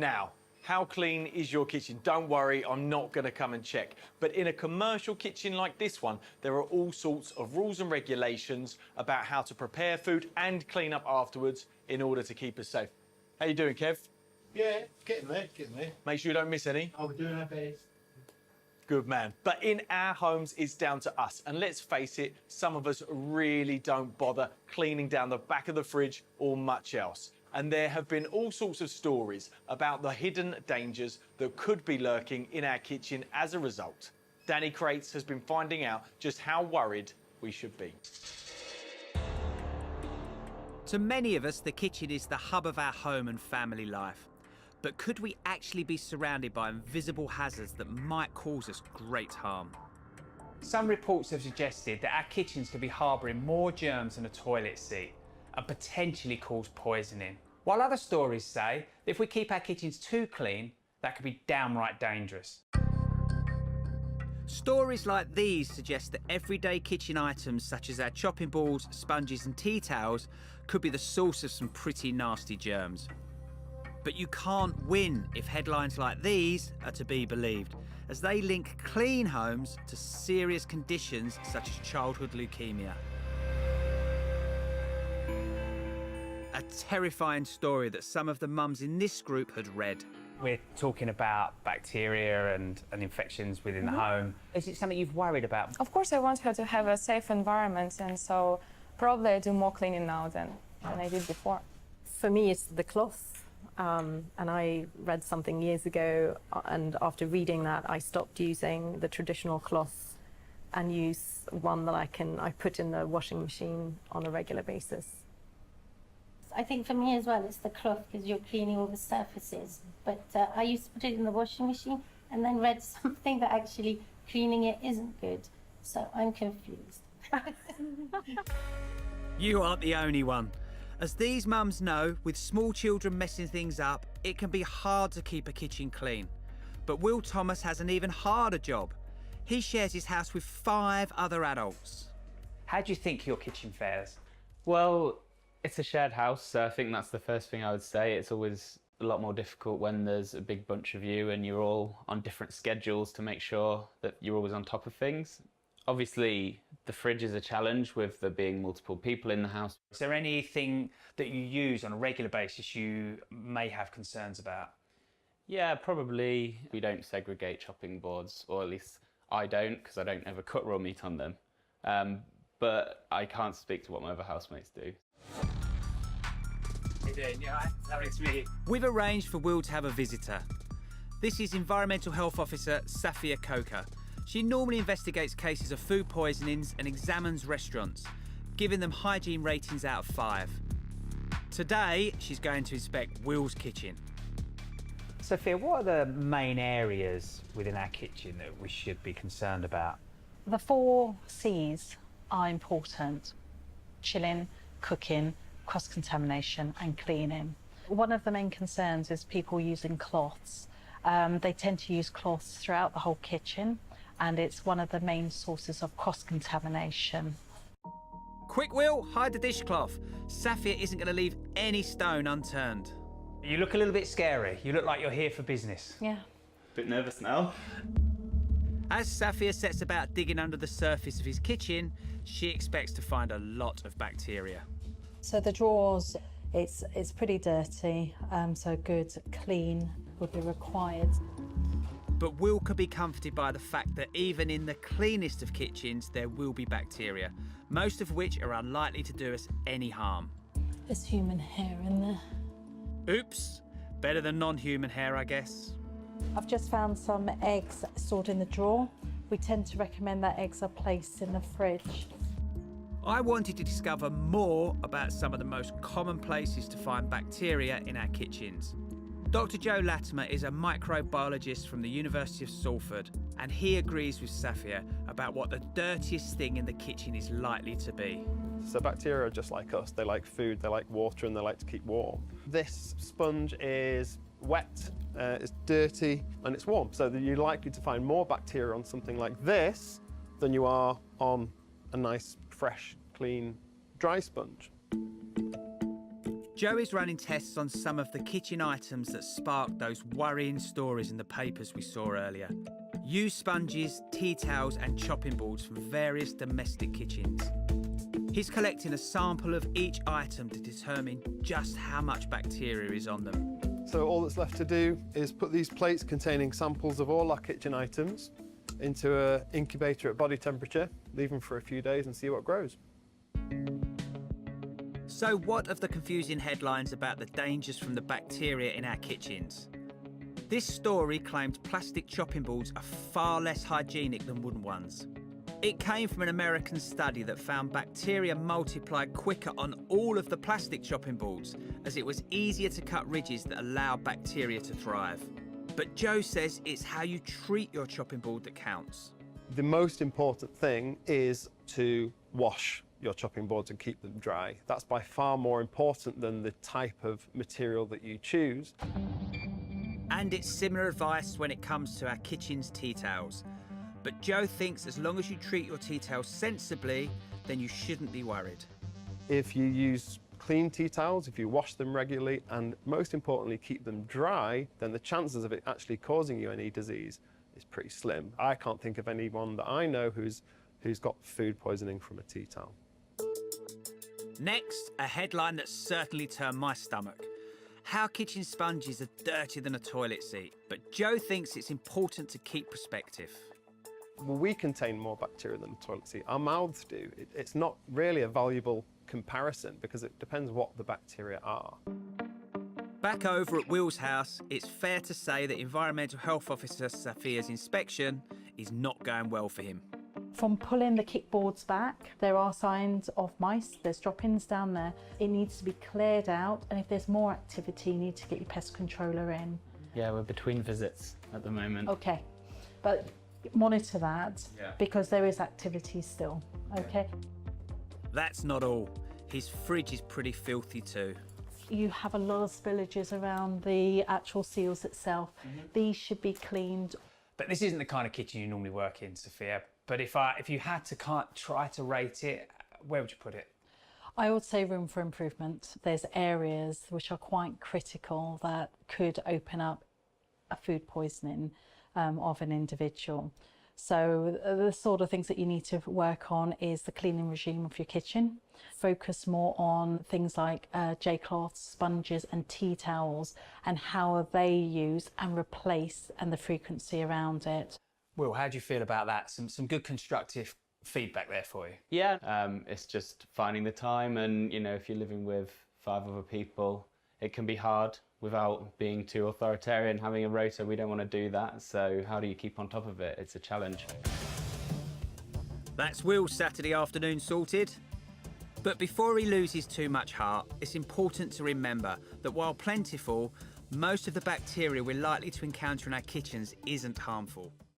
Now, how clean is your kitchen? Don't worry, I'm not going to come and check. But in a commercial kitchen like this one, there are all sorts of rules and regulations about how to prepare food and clean up afterwards in order to keep us safe. How you doing, Kev? Yeah, getting there, getting there. Make sure you don't miss any. Oh, we're doing our best. Good man. But in our homes, it's down to us. And let's face it, some of us really don't bother cleaning down the back of the fridge or much else. And there have been all sorts of stories about the hidden dangers that could be lurking in our kitchen as a result. Danny Crates has been finding out just how worried we should be. To many of us, the kitchen is the hub of our home and family life. But could we actually be surrounded by invisible hazards that might cause us great harm? Some reports have suggested that our kitchens could be harbouring more germs than a toilet seat and potentially cause poisoning. While other stories say that if we keep our kitchens too clean, that could be downright dangerous. Stories like these suggest that everyday kitchen items such as our chopping boards, sponges and tea towels could be the source of some pretty nasty germs. But you can't win if headlines like these are to be believed, as they link clean homes to serious conditions such as childhood leukemia. A terrifying story that some of the mums in this group had read. We're talking about bacteria and infections within the home. Is it something you've worried about? Of course, I want her to have a safe environment, and so probably I do more cleaning now than I did before. For me, it's the cloth. And I read something years ago, and after reading that, I stopped using the traditional cloth and use one that I put in the washing machine on a regular basis. I think for me as well, it's the cloth because you're cleaning all the surfaces. But I used to put it in the washing machine and then read something that actually cleaning it isn't good. So I'm confused. You aren't the only one. As these mums know, with small children messing things up, it can be hard to keep a kitchen clean. But Will Thomas has an even harder job. He shares his house with 5 other adults. How do you think your kitchen fares? Well, it's a shared house, so I think that's the first thing I would say. It's always a lot more difficult when there's a big bunch of you and you're all on different schedules to make sure that you're always on top of things. Obviously, the fridge is a challenge with there being multiple people in the house. Is there anything that you use on a regular basis you may have concerns about? Yeah, probably we don't segregate chopping boards, or at least I don't, because I don't ever cut raw meat on them. But I can't speak to what my other housemates do. How you doing? Yeah, it's me. We've arranged for Will to have a visitor. This is Environmental Health Officer Safia Coker. She normally investigates cases of food poisonings and examines restaurants, giving them hygiene ratings out of 5. Today, she's going to inspect Will's kitchen. Sophia, what are the main areas within our kitchen that we should be concerned about? The 4 C's are important: chilling, cooking, cross-contamination and cleaning. One of the main concerns is people using cloths. They tend to use cloths throughout the whole kitchen, and it's one of the main sources of cross-contamination. Quick, Will, hide the dishcloth. Safia isn't going to leave any stone unturned. You look a little bit scary. You look like you're here for business. Yeah. Bit nervous now. As Safia sets about digging under the surface of his kitchen, she expects to find a lot of bacteria. So the drawers, it's pretty dirty, so good clean would be required. But Will can be comforted by the fact that even in the cleanest of kitchens, there will be bacteria, most of which are unlikely to do us any harm. There's human hair in there. Oops, better than non-human hair, I guess. I've just found some eggs stored in the drawer. We tend to recommend that eggs are placed in the fridge. I wanted to discover more about some of the most common places to find bacteria in our kitchens. Dr. Joe Latimer is a microbiologist from the University of Salford, and he agrees with Safia about what the dirtiest thing in the kitchen is likely to be. So bacteria are just like us. They like food, they like water, and they like to keep warm. This sponge is wet, it's dirty, and it's warm. So you're likely to find more bacteria on something like this than you are on a nice, fresh, clean, dry sponge. Joe is running tests on some of the kitchen items that sparked those worrying stories in the papers we saw earlier. Used sponges, tea towels and chopping boards from various domestic kitchens. He's collecting a sample of each item to determine just how much bacteria is on them. So all that's left to do is put these plates containing samples of all our kitchen items into an incubator at body temperature, leave them for a few days and see what grows. So what of the confusing headlines about the dangers from the bacteria in our kitchens? This story claimed plastic chopping boards are far less hygienic than wooden ones. It came from an American study that found bacteria multiplied quicker on all of the plastic chopping boards, as it was easier to cut ridges that allow bacteria to thrive. But Joe says it's how you treat your chopping board that counts. The most important thing is to wash your chopping boards and keep them dry. That's by far more important than the type of material that you choose. And it's similar advice when it comes to our kitchen's tea towels. But Joe thinks as long as you treat your tea towels sensibly, then you shouldn't be worried. If you use clean tea towels, if you wash them regularly, and most importantly, keep them dry, then the chances of it actually causing you any disease is pretty slim. I can't think of anyone that I know who's got food poisoning from a tea towel. Next, a headline that certainly turned my stomach. How kitchen sponges are dirtier than a toilet seat, but Joe thinks it's important to keep perspective. Well, we contain more bacteria than a toilet seat. Our mouths do. It's not really a valuable comparison because it depends what the bacteria are. Back over at Will's house, it's fair to say that Environmental Health Officer Sophia's inspection is not going well for him. From pulling the kickboards back, there are signs of mice, there's drop-ins down there. It needs to be cleared out, and if there's more activity, you need to get your pest controller in. Yeah, we're between visits at the moment. Okay, but monitor that because there is activity still, okay? That's not all. His fridge is pretty filthy too. You have a lot of spillages around the actual seals itself. These should be cleaned. But this isn't the kind of kitchen you normally work in, Sophia. But if you had to try to rate it, where would you put it? I would say room for improvement. There's areas which are quite critical that could open up a food poisoning of an individual. So the sort of things that you need to work on is the cleaning regime of your kitchen. Focus more on things like J-cloths, sponges and tea towels, and how are they used and replaced and the frequency around it. Will, how do you feel about that? Some good constructive feedback there for you. Yeah, it's just finding the time, and if you're living with 5 other people, it can be hard without being too authoritarian, having a rota. We don't want to do that, so how do you keep on top of it? It's a challenge. That's Will's Saturday afternoon sorted. But before he loses too much heart, it's important to remember that while plentiful, most of the bacteria we're likely to encounter in our kitchens isn't harmful.